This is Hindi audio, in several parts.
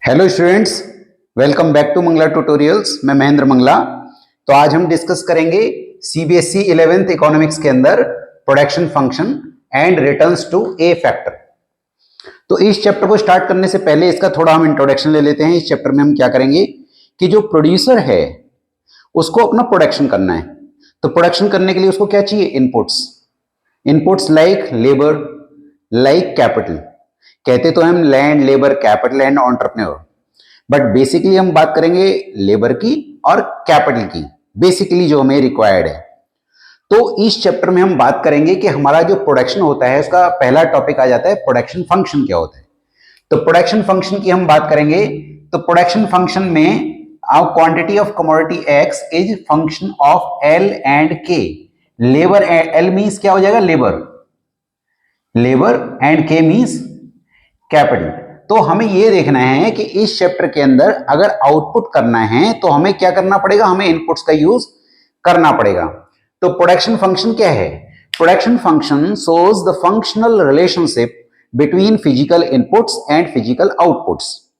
Hello students, welcome back to Mangla tutorials. मैं महेंद्र मंगला। तो आज हम डिस्कस करेंगे सीबीएसई 11th इकोनॉमिक्स के अंदर production function and returns to a factor. तो इस चैप्टर को स्टार्ट करने से पहले इसका थोड़ा हम इंट्रोडक्शन ले लेते हैं। इस चैप्टर में हम क्या करेंगे कि जो प्रोड्यूसर है उसको अपना प्रोडक्शन करना है। तो प्रोडक्शन करने के लिए उसको क्या चाहिए? Inputs like labour, like capital. कहते तो हम land, labour, capital and entrepreneur, but basically हम बात करेंगे लेबर की और कैपिटल की, बेसिकली जो हमें रिक्वायर्ड है। तो इस चैप्टर में हम बात करेंगे कि हमारा जो प्रोडक्शन होता है उसका पहला टॉपिक आ जाता है प्रोडक्शन फंक्शन क्या होता है। तो प्रोडक्शन फंक्शन की हम बात करेंगे। तो प्रोडक्शन फंक्शन में quantity of commodity X is function of L and के। लेबर, एल मीन्स क्या हो जाएगा? लेबर एंड के मीन्स कैपिटल। तो हमें यह देखना है कि इस चैप्टर के अंदर अगर आउटपुट करना है तो हमें क्या करना पड़ेगा? हमें इनपुट्स का यूज करना पड़ेगा। तो प्रोडक्शन फंक्शन क्या है? Production function shows the functional relationship between physical inputs and physical outputs.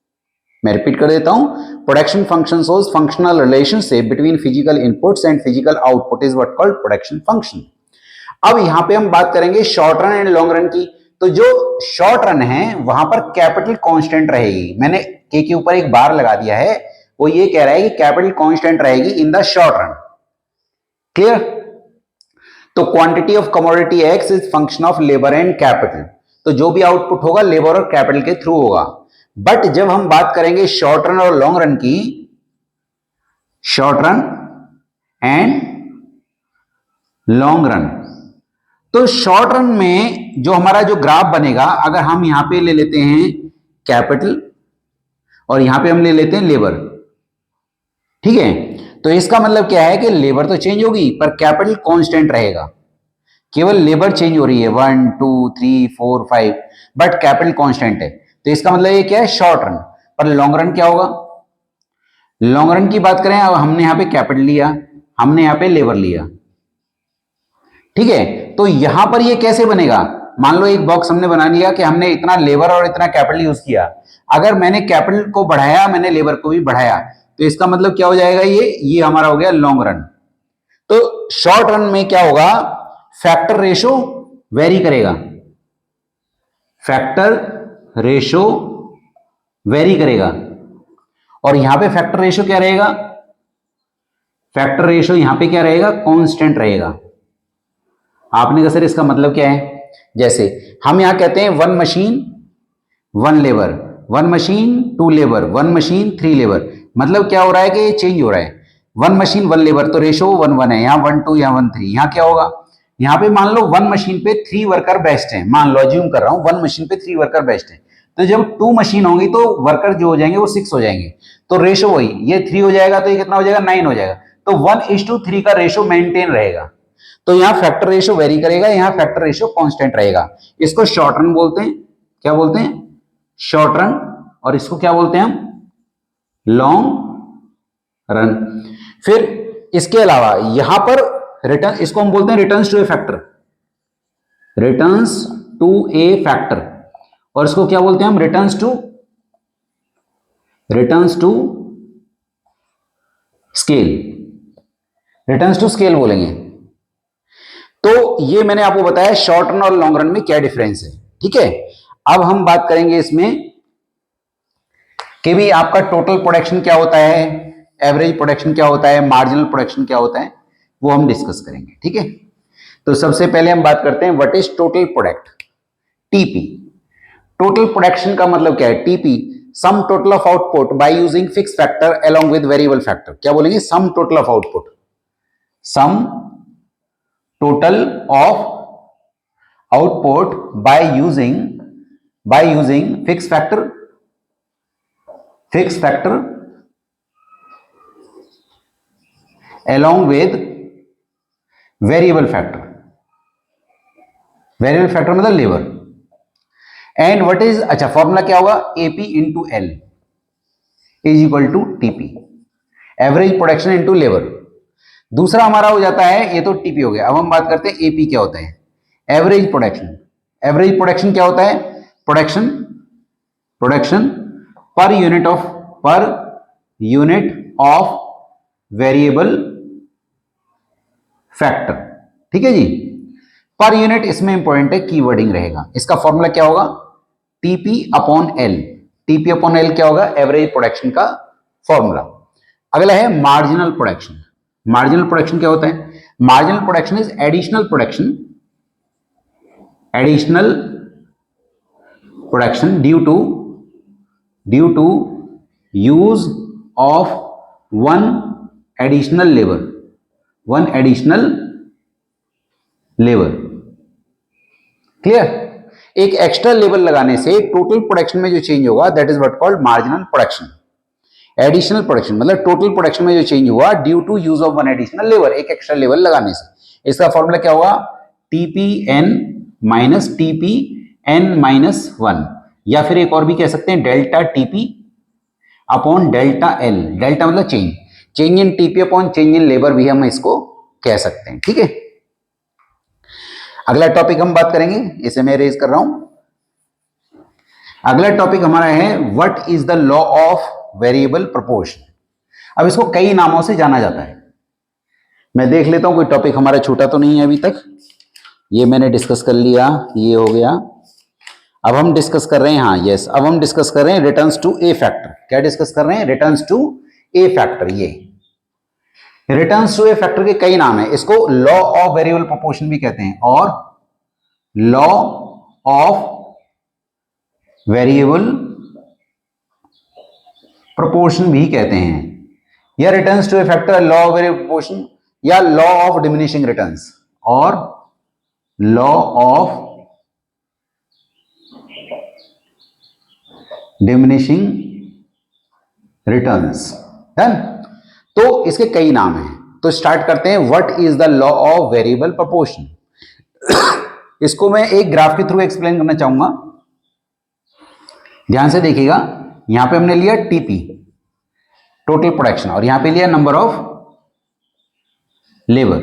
मैं रिपीट कर देता हूं। Production function shows functional relationship between physical inputs and physical output is what called production function. अब यहां पे हम बात करेंगे short run and long run की। तो जो शॉर्ट रन है वहां पर कैपिटल कांस्टेंट रहेगी। मैंने के ऊपर एक बार लगा दिया है, वो ये कह रहा है कि कैपिटल कांस्टेंट रहेगी in the short run. Clear? तो quantity of commodity X is function of labour and capital. तो जो भी आउटपुट होगा लेबर और कैपिटल के थ्रू होगा। बट जब हम बात करेंगे शॉर्ट रन और लॉन्ग रन की, short run and long run, तो शॉर्ट रन में जो हमारा जो ग्राफ बनेगा, अगर हम यहां पे ले लेते हैं कैपिटल और यहां पे हम ले लेते हैं लेबर, ठीक है, तो इसका मतलब क्या है कि लेबर तो चेंज होगी पर कैपिटल कांस्टेंट रहेगा। केवल लेबर चेंज हो रही है 1 2 3 4 5, बट कैपिटल कांस्टेंट है। तो इसका मतलब ये क्या है? Short run. पर लॉन्ग रन क्या होगा? लॉन्ग रन की बात करें, अब हमने यहां पे कैपिटल लिया, हमने यहां पे लेबर लिया, ठीक है। तो यहां पर ये कैसे बनेगा? मान लो एक बॉक्स हमने बना लिया कि हमने इतना लेबर और इतना कैपिटल यूज किया। अगर मैंने कैपिटल को बढ़ाया, मैंने लेबर को भी बढ़ाया, तो इसका मतलब क्या हो जाएगा? ये हमारा हो गया लॉन्ग रन। तो शॉर्ट रन में क्या होगा? फैक्टर रेशो वेरी करेगा, फैक्टर रेशो वेरी करेगा। और यहां पे फैक्टर रेशो क्या रहेगा? फैक्टर रेशो यहां पे क्या रहेगा? कांस्टेंट रहेगा। आपने कहा सर इसका मतलब क्या है? जैसे हम यहां कहते हैं 1 machine 1 labour, 1 machine 2 labour, 1 machine 3 labour. मतलब क्या हो रहा है कि ये चेंज हो रहा है। 1 मशीन 1 लेबर, तो रेशो 1 1 है, यहां 1 2, यहां 1 3। यहां क्या होगा? यहां पे मान लो 1 मशीन पे 3 वर्कर बेस्ट है, मान लो अज्यूम कर रहा हूं 1 मशीन पे 3 वर्कर बेस्ट है। तो जब 2 मशीन होंगी तो वर्कर जो हो जाएंगे वो 6 हो जाएंगे। तो रेशो वही, ये 3 हो जाएगा तो ये कितना हो जाएगा? 9 हो जाएगा। तो 1:3 का रेशो मेंटेन रहेगा। तो यहां फैक्टर रेशो वेरी करेगा, यहां फैक्टर रेशो कांस्टेंट रहेगा। इसको शॉर्ट रन बोलते हैं। क्या बोलते हैं? Short run. और इसको क्या बोलते हैं हम? Long run. फिर इसके अलावा यहां पर रिटर्न, इसको हम बोलते हैं returns to a factor, returns to a factor. और इसको क्या बोलते हैं हम? Returns to scale, returns to scale बोलेंगे। तो ये मैंने आपको बताया शॉर्ट रन और लॉन्ग रन में क्या डिफरेंस है, ठीक है। अब हम बात करेंगे इसमें कि भी आपका टोटल प्रोडक्शन क्या होता है, एवरेज प्रोडक्शन क्या होता है, मार्जिनल प्रोडक्शन क्या होता है, वो हम डिस्कस करेंगे, ठीक है। तो सबसे पहले हम बात करते हैं what is total product, TP. Total production का मतलब क्या है? TP, sum total of output by using fix factor along with variable factor. क्या बोलेंगे? Sum total of output, sum total of output by using fixed factor along with variable factor मतलब लेबर। एंड व्हाट इज, अच्छा फॉर्मूला क्या होगा? AP into L is equal to TP, average production into labour. दूसरा हमारा हो जाता है, ये तो टीपी हो गया। अब हम बात करते हैं एपी क्या होता है? Average production. एवरेज प्रोडक्शन क्या होता है? Production per unit of variable factor. ठीक है जी, पर यूनिट इसमें इंपॉर्टेंट है, कीवर्डिंग रहेगा। इसका फॉर्मूला क्या होगा, TP upon L. TP upon L क्या होगा, एवरेज प्रोडक्शन का फॉर्मूला। अगला है मार्जिनल प्रोडक्शन। मार्जिनल प्रोडक्शन क्या होता है, marginal production is additional production due to use of one additional labour. Clear, एक एक्स्ट्रा लेबर लगाने से टोटल प्रोडक्शन में जो चेंज होगा that is what called marginal production. Additional production मतलब टोटल प्रोडक्शन में जो चेंज हुआ due to use of one additional labour, एक एक्स्ट्रा लेबर लगाने से। इसका फॉर्मूला क्या होगा, टीपीएन माइनस टीपीएन माइनस 1, या फिर एक और भी कह सकते हैं delta TP upon delta L. Delta मतलब change in TP upon change in labour भी हम इसको कह सकते हैं। ठीक है, अगला टॉपिक हम बात करेंगे, इसे मैं रेज कर रहा हूं। अगला टॉपिक हमारा है what is the law of variable proportion. अब इसको कई नामों से जाना जाता है, मैं देख लेता हूं कोई टॉपिक हमारा छूटा तो नहीं है अभी तक। ये मैंने डिस्कस कर लिया, ये हो गया। अब हम डिस्कस कर रहे हैं, हाँ यस, अब हम डिस्कस कर रहे हैं रिटर्न्स टू ए फैक्टर। क्या डिस्कस कर रहे हैं, रिटर्न्स टू ए फैक्टर। ये रिटर्न्स टू ए फैक्टर के कई नाम है, इसको लॉ ऑफ वेरिएबल प्रोपोर्शन भी कहते हैं और लॉ ऑफ वेरिएबल प्रोपोर्शन भी कहते हैं, या returns to a factor, law of variable proportion, या लॉ ऑफ डिमिनिशिंग रिटर्न्स और law of diminishing returns. Done, तो इसके कई नाम हैं। तो स्टार्ट करते हैं, what is the law of variable proportion. इसको मैं एक ग्राफ के थ्रू एक्सप्लेन करना चाहूंगा, ध्यान से देखिएगा। यहां पे हमने लिया टीपी टोटल प्रोडक्शन और यहां पे लिया नंबर ऑफ लेबर,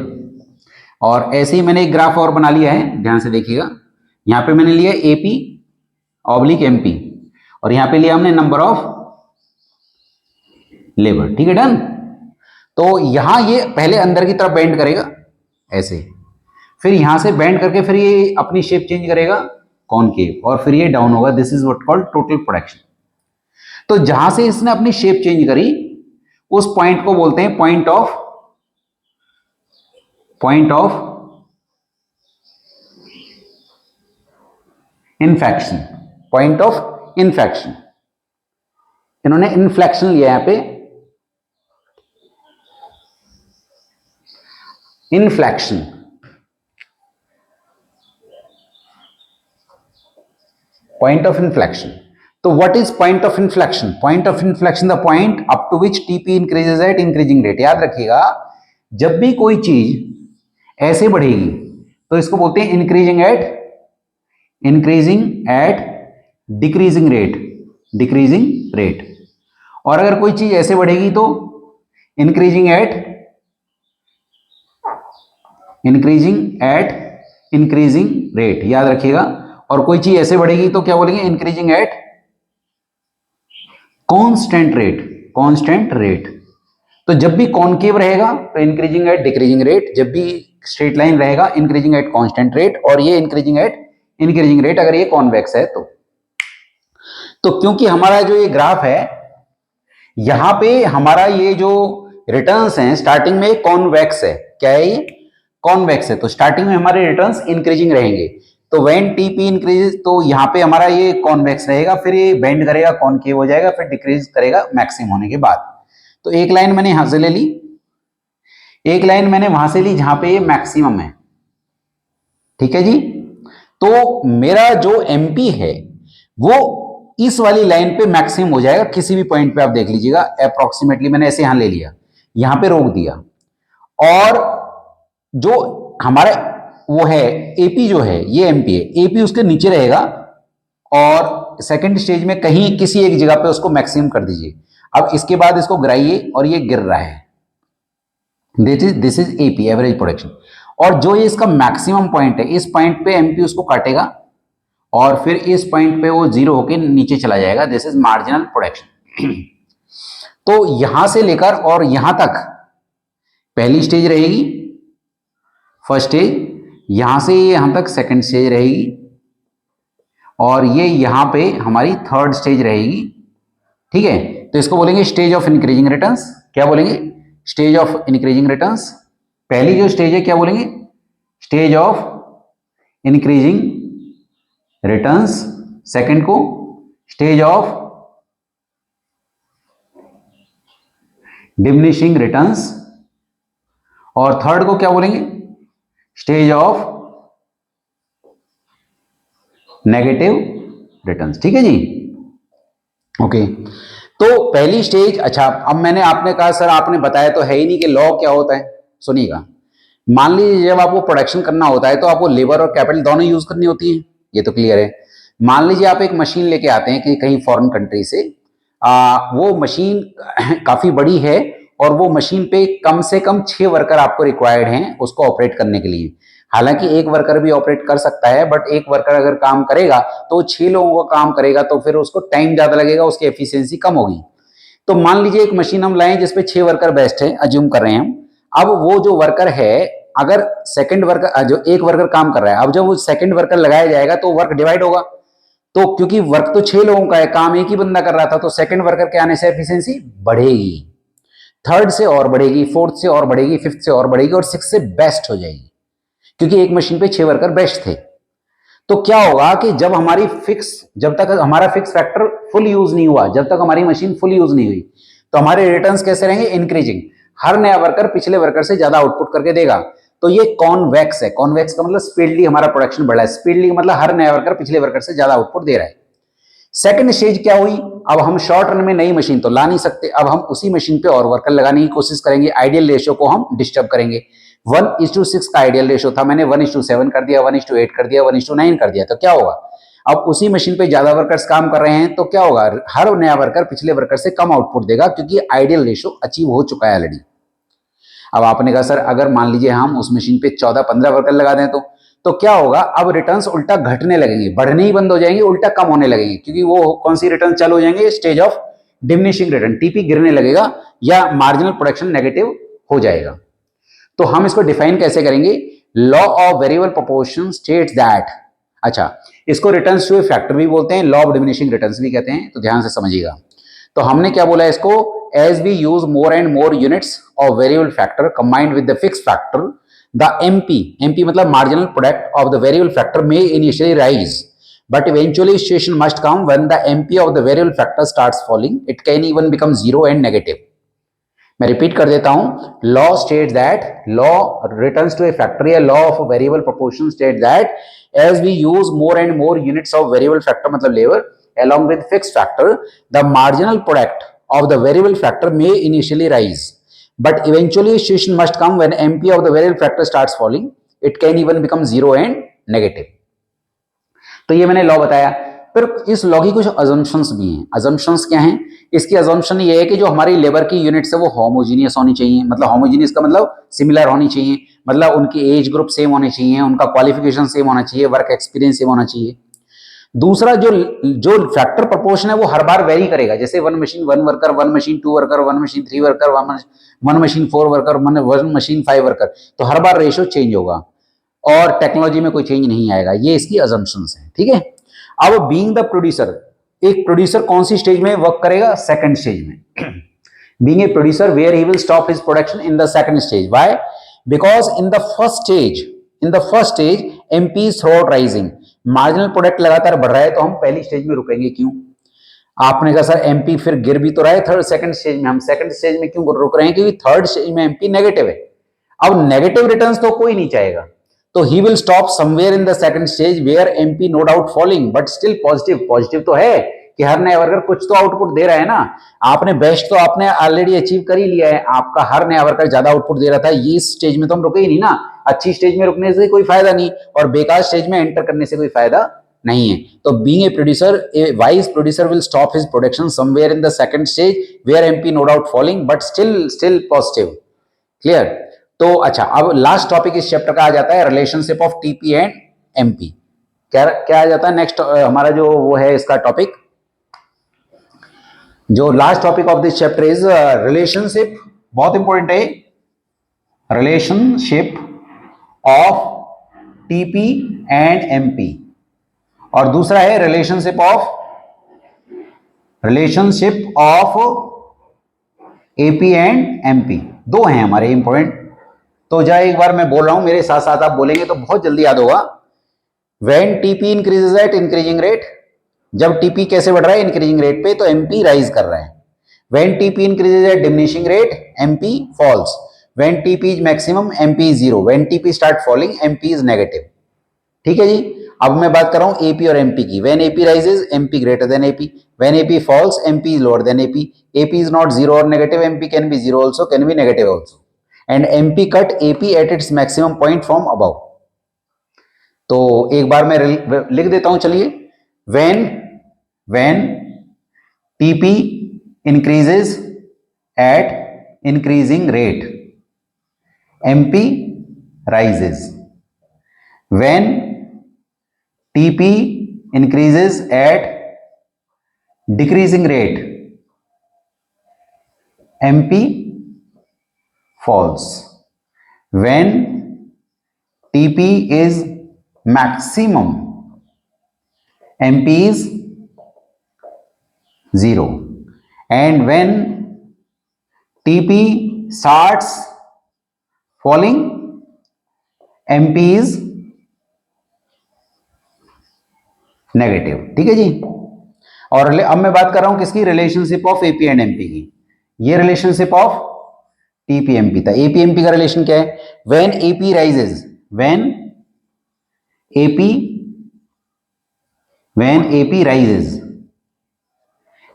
और ऐसे ही मैंने एक ग्राफ और बना लिया है, ध्यान से देखिएगा। यहां पे मैंने लिया एपी ऑब्लिक एमपी और यहां पे लिया हमने नंबर ऑफ लेबर। ठीक है, डन। तो यहां ये पहले अंदर की तरफ बेंड करेगा ऐसे, फिर यहां से बेंड करके फिर ये अपनी शेप चेंज करेगा कॉनकेव, और फिर ये डाउन होगा। This is what called total production. तो जहां से इसने अपनी शेप चेंज करी उस पॉइंट को बोलते हैं point of infection. Point of infection, इन्होंने इन्फ्लेक्शन लिया यहां पे, इन्फ्लेक्शन। Point of inflection. तो what is point of inflection? Point of inflection the point up to which TP increases at increasing rate. याद रखिएगा, जब भी कोई चीज ऐसे बढ़ेगी तो इसको बोलते हैं इंक्रीजिंग एट डिक्रीजिंग रेट, और अगर कोई चीज ऐसे बढ़ेगी तो इंक्रीजिंग एट इंक्रीजिंग रेट। याद रखिएगा, और कोई चीज ऐसे बढ़ेगी तो क्या बोलेंगे, इंक्रीजिंग एट कांस्टेंट रेट। तो जब भी कॉनकेव रहेगा तो इंक्रीजिंग एट डिक्रीजिंग रेट, जब भी स्ट्रेट लाइन रहेगा इंक्रीजिंग एट कांस्टेंट रेट, और ये इंक्रीजिंग रेट अगर ये कॉन्वेक्स है तो क्योंकि हमारा जो ये ग्राफ है यहां पे हमारा ये जो रिटर्न्स हैं स्टार्टिंग में कॉन्वेक्स है। क्या है ये, कॉन्वेक्स है, तो स्टार्टिंग में हमारे रिटर्न्स इंक्रीजिंग रहेंगे। तो व्हेन टीपी इंक्रीज, तो यहां पे हमारा ये कॉन्वेक्स रहेगा, फिर ये बेंड करेगा कॉनकेव हो जाएगा, फिर डिक्रीज करेगा मैक्सिमम होने के बाद। तो एक लाइन मैंने यहां से ले ली, एक लाइन मैंने वहां से ली जहां पे ये मैक्सिमम है। ठीक है जी, तो मेरा जो एमपी है वो इस वाली लाइन पे मैक्सिमम हो जाएगा किसी भी पॉइंट पे, आप देख लीजिएगा अप्रोक्सीमेटली। मैंने ऐसे यहां ले लिया, यहां पे रोक दिया, और जो हमारा वो है एपी जो है ये एमपी है, एपी उसके नीचे रहेगा, और सेकंड स्टेज में कहीं किसी एक जगह पे उसको मैक्सिमम कर दीजिए। अब इसके बाद इसको गिराइए और ये गिर रहा है, this is AP average production. और जो ये इसका मैक्सिमम पॉइंट है, इस पॉइंट पे एमपी उसको काटेगा और फिर इस पॉइंट पे वो 0 होके नीचे चला जाएगा, दिस इज मार्जिनल प्रोडक्शन। तो यहां से लेकर और यहां तक पहली स्टेज रहेगी, फर्स्ट स्टेज, यहां से यहां तक सेकंड स्टेज रहेगी, और ये यहां पे हमारी थर्ड स्टेज रहेगी। ठीक है, तो इसको बोलेंगे स्टेज ऑफ इंक्रीजिंग रिटर्न्स। क्या बोलेंगे? Stage of increasing returns. पहली जो स्टेज है क्या बोलेंगे? Stage of increasing returns. Second को स्टेज ऑफ डिमिनिशिंग रिटर्न्स, और थर्ड को क्या बोलेंगे? Stage of negative returns. ठीक है जी, ओके। तो पहली स्टेज, अच्छा अब मैंने आपने कहा सर आपने बताया तो है ही नहीं कि लॉ क्या होता है। सुनिएगा, मान लीजिए जब आपको प्रोडक्शन करना होता है तो आपको लेबर और कैपिटल दोनों यूज करनी होती है, ये तो क्लियर है। मान लीजिए आप एक मशीन लेके आते हैं कि कहीं फॉरेन कंट्री से, वो मशीन काफी बड़ी है और वो मशीन पे कम से कम 6 वर्कर आपको रिक्वायर्ड हैं उसको ऑपरेट करने के लिए। हालांकि एक वर्कर भी ऑपरेट कर सकता है, बट एक वर्कर अगर काम करेगा तो 6 लोगों का काम करेगा, तो फिर उसको टाइम ज्यादा लगेगा, उसकी एफिशिएंसी कम होगी। तो मान लीजिए एक मशीन हम लाएं जिसपे 6 वर्कर बेस्ट है, अज्यूम कर रहे हैं हम। अब वो जो वर्कर है, अगर सेकंड वर्कर, जो एक वर्कर काम कर रहा है, अब जब वो सेकंड वर्कर लगाया जाएगा तो वर्क डिवाइड होगा। तो क्योंकि वर्क तो 6 लोगों का है, काम एक ही बंदा कर रहा था, तो सेकंड वर्कर के आने से एफिशिएंसी बढ़ेगी, थर्ड से और बढ़ेगी, फोर्थ से और बढ़ेगी, फिफ्थ से और बढ़ेगी, और सिक्स से बेस्ट हो जाएगी, क्योंकि एक मशीन पे 6 वर्कर बेस्ट थे। तो क्या होगा कि जब हमारी फिक्स, जब तक हमारा फिक्स फैक्टर फुल यूज नहीं हुआ, जब तक हमारी मशीन फुल यूज नहीं हुई, तो हमारे रिटर्न्स कैसे रहेंगे? इंक्रीजिंग। हर नया वर्कर पिछले वर्कर से ज्यादा आउटपुट करके देगा। तो ये कॉन्वेक्स है। कॉन्वेक्स का मतलब स्पीडली हमारा प्रोडक्शन बढ़ा है। स्पीडली का मतलब हर नया वर्कर पिछले वर्कर से ज्यादा आउटपुट दे रहा है। सेकंड स्टेज क्या हुई? अब हम शॉर्ट रन में नई मशीन तो ला नहीं सकते, अब हम उसी मशीन पे और वर्कर लगाने की कोशिश करेंगे। आइडियल रेशियो को हम डिस्टर्ब करेंगे। 1:6 का आइडियल रेशियो था, मैंने 1:7 कर दिया, 1:8 कर दिया, 1:9 कर दिया। तो क्या होगा? अब उसी मशीन पे ज्यादा वर्कर्स काम कर रहे हैं, तो क्या होगा? हर नया वर्कर पिछले वर्कर से कम आउटपुट देगा, क्योंकि आइडियल रेशियो अचीव हो चुका है ऑलरेडी। अब आपने कहा सर अगर मान लीजिए हम उस मशीन पे 14-15 वर्कर लगा दें तो क्या होगा? अब रिटर्न्स उल्टा घटने लगेंगे, बढ़ने ही बंद हो जाएंगे, उल्टा कम होने लगेंगे, क्योंकि वो कौन सी रिटर्न चालू हो जाएंगे? Stage of diminishing return, TP गिरने लगेगा या मार्जिनल प्रोडक्शन नेगेटिव हो जाएगा। तो हम इसको डिफाइन कैसे करेंगे? Law of variable proportion states that, अच्छा इसको रिटर्न्स टू ए फैक्टर भी बोलते हैं, लॉ ऑफ डिमिनिशिंग रिटर्न्स भी कहते हैं, तो ध्यान से समझिएगा। तो हमने क्या बोला इसको? As we use more and more units of variable factor combined with the fix factor, the MP मतलब marginal product of the variable factor may initially rise, but eventually situation must come when the MP of the variable factor starts falling. It can even become zero and negative. मैं रिपीट कर देता हूं। Law state that, law returns to a factor या law of variable proportion state that as we use more and more units of variable factor मतलब labour along with fixed factor, the marginal product of the variable factor may initially rise, but eventually situation must come when MP of the variable factor starts falling. It can even become zero and negative. तो ये मैंने लॉ बताया। फिर इस लॉ की कुछ अजम्पशंस भी हैं। अजम्पशंस क्या हैं? इसकी अजम्पशन ये है कि जो हमारी लेबर की यूनिट्स है वो होमोजीनियस होनी चाहिए। मतलब होमोजीनियस का मतलब सिमिलर होनी चाहिए, मतलब उनकी एज ग्रुप सेम होने चाहिए, उनका क्वालिफिकेशन सेम होना चाहिए, वर्क एक्सपीरियंस सेम होना चाहिए। दूसरा, जो जो फैक्टर प्रोपोर्शन है वो हर बार वेरी करेगा। जैसे 1 machine 1 worker, 1 machine 2 worker, 1 machine 3 worker, 1 machine 4 worker, 1 machine 5 worker, तो हर बार रेशियो चेंज होगा और टेक्नोलॉजी में कोई चेंज नहीं आएगा। ये इसकी अजम्पशंस है, ठीक है। अब बीइंग द प्रोड्यूसर, एक प्रोड्यूसर कौन सी स्टेज में वर्क करेगा? सेकंड स्टेज में। Being a producer where he will stop his production in the second stage. Why? Because in the first stage MP is through rising, marginal product लगातार बढ़ रहा है, तो हम पहली स्टेज में रुकेंगे। क्यों? आपने कहा सर एमपी फिर गिर भी तो रहा है थर्ड सेकंड स्टेज में, हम सेकंड स्टेज में क्यों रुक रहे हैं? क्योंकि थर्ड स्टेज में एमपी नेगेटिव है। अब नेगेटिव रिटर्न्स तो कोई नहीं चाहेगा, तो he will stop somewhere in the second stage where MP no doubt falling but still positive। Positive तो है कि हर नया वर्कर कुछ तो आउटपुट दे रहा है ना। आपने बेस्ट तो आपने ऑलरेडी अचीव कर ही लिया है, आपका हर नया वर्कर ज्यादा आउटपुट दे रहा था। ये स्टेज में तो हम रुके ही नहीं ना। अच्छी स्टेज में रुकने से कोई फायदा नहीं और बेकार स्टेज में एंटर करने से कोई फायदा नहीं है। तो being a producer, a wise producer will stop his production somewhere in the second stage where MP no doubt falling but still positive. Clear? तो अच्छा, अब लास्ट टॉपिक इस चैप्टर का आ जाता है relationship of TP and MP. क्या क्या आ जाता है नेक्स्ट हमारा जो वो है इसका टॉपिक, जो last topic of this chapter is relationship, बहुत इंपॉर्टेंट है, relationship of TP and MP, और दूसरा है relationship of AP and MP. दो हैं हमारे इंपॉर्टेंट। तो जाए एक बार मैं बोल रहा हूं, मेरे साथ साथ आप बोलेंगे तो बहुत जल्दी याद होगा। When TP increases at increasing rate, जब टीपी कैसे बढ़ रहा है इंक्रीजिंग रेट पे, तो एमपी राइज कर रहा है। When TP increases at diminishing rate, MP falls. When TP is maximum, MP is zero. When TP start falling, MP is negative. ठीक है जी। अब मैं बात कर रहा हूं एपी और एमपी की। When AP rises, MP greater than AP. When AP falls, MP is lower than AP. AP is not zero और negative, MP can be zero also, can be negative also, and MP cut AP at its maximum point from above. तो एक बार मैं लिख देता हूं, चलिए। When TP increases at increasing rate, MP rises. When TP increases at decreasing rate, MP falls. When TP is maximum, MP is zero. And when TP starts falling, MP is negative. ठीक है जी। और अब मैं बात कर रहा हूं किसकी, relationship of AP and MP की। ये रिलेशनशिप ऑफ टीपीएमपी था। एपीएमपी का रिलेशन क्या है, when AP rises, when AP rises,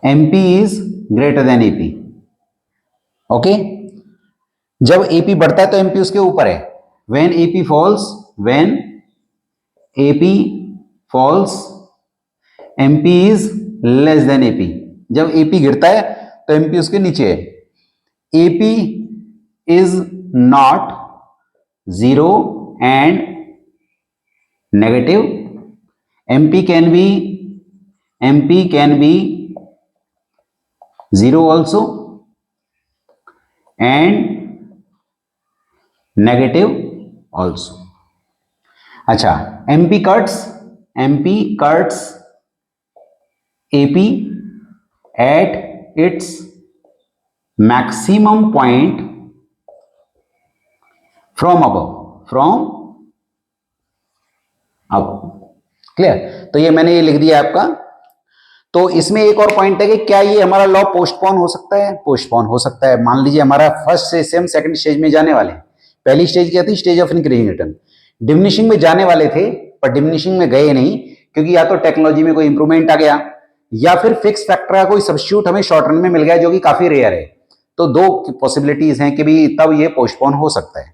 MP is greater than AP. Okay, जब एपी बढ़ता है तो एमपी उसके ऊपर है। When AP falls, when AP falls, MP is less than AP. जब एपी गिरता है तो एमपी उसके नीचे है। AP is not zero and negative, MP can be zero also and negative also. अच्छा, MP cuts AP at its maximum point from above, clear. तो ये मैंने ये लिख दिया आपका। तो इसमें एक और पॉइंट है कि क्या ये हमारा लॉ पोस्टपोन हो सकता है, पोस्टपोन हो सकता है। मान लीजिए हमारा फर्स्ट से हम सेकंड स्टेज में जाने वाले हैं। पहली स्टेज क्या थी, stage of increasing return. Diminishing में जाने वाले थे पर डिमिनिशिंग में गए नहीं, क्योंकि या तो टेक्नोलॉजी में कोई इंप्रूवमेंट आ गया या फिर फिक्स फैक्टर का कोई सब्स्टिट्यूट हमें शॉर्ट रन में मिल गया, जो कि काफी रेयर है। तो दो पॉसिबिलिटीज हैं कि भी तब ये पोस्टपोन हो सकता है।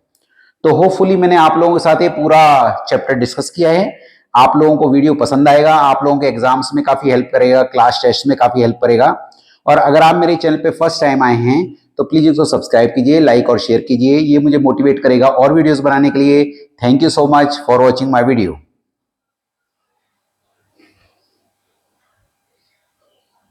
तो होपफुली मैंने आप लोगों के साथ ये पूरा चैप्टर डिस्कस किया है। आप लोगों को वीडियो पसंद आएगा, आप लोगों के एग्जाम्स में काफी हेल्प करेगा, क्लास टेस्ट में काफी हेल्प करेगा। और अगर आप मेरे चैनल पे फर्स्ट टाइम आए हैं तो प्लीज इसको सब्सक्राइब कीजिए, लाइक और शेयर कीजिए, ये मुझे मोटिवेट करेगा और वीडियोस बनाने के लिए। Thank you so much for watching my video.